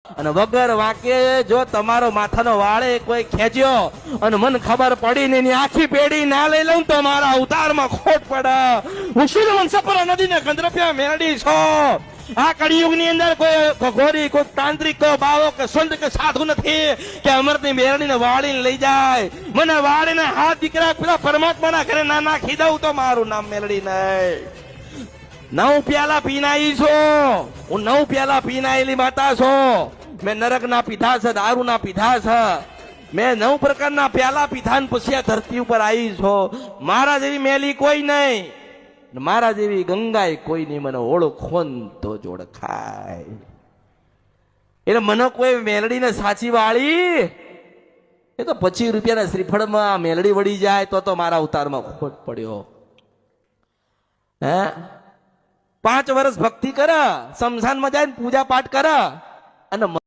અને વગર વાંકે જો તમારો માથાનો વાળે કોઈ ખેંચ્યો અને મને ખબર પડી ને એની આખી પેઢી ના લઈ લઉં તો મારા અવતારમાં ખોટ પડે. હું શું વંશપરા નદીને કંદરપ્યા મેળડી છો. આ કળિયુગ ની અંદર કોઈ ઘોરી કોઈ તાંત્રિક કોઈ બાવો કે સંત કે સાધુ નથી કે અમરની મેળડીને વાળીને લઈ જાય. મને વાળીને હાથ દીકરા પેલા પરમાત્માના ઘરે ના નાખી દઉં તો મારું નામ મેળડી નહીં. 9 પ્યાલા પીનાઈ છો. હું 9 પ્યાલા પીનાયેલી માતા છો. મેં નરક ના પીધા છે, દારૂ ના પીધા છે. મેં 9 પ્રકારના પ્યાલા પીધા ને પછી આ ધરતી ઉપર આવી છો. મારા જેવી મેલી કોઈ નહીં, મારા જેવી ગંગાએ કોઈ નહીં. મને ઓળખો તો જ ઓળખાય. એટલે મને કોઈ મેલડીને સાચી વાળી એ તો 25 રૂપિયાના શ્રીફળમાં મેલડી વળી જાય તો મારા અવતારમાં ખોટ પડ્યો. હે 5 વર્ષ ભક્તિ કરે, શમશાનમાં જાય પૂજા પાઠ કરે અને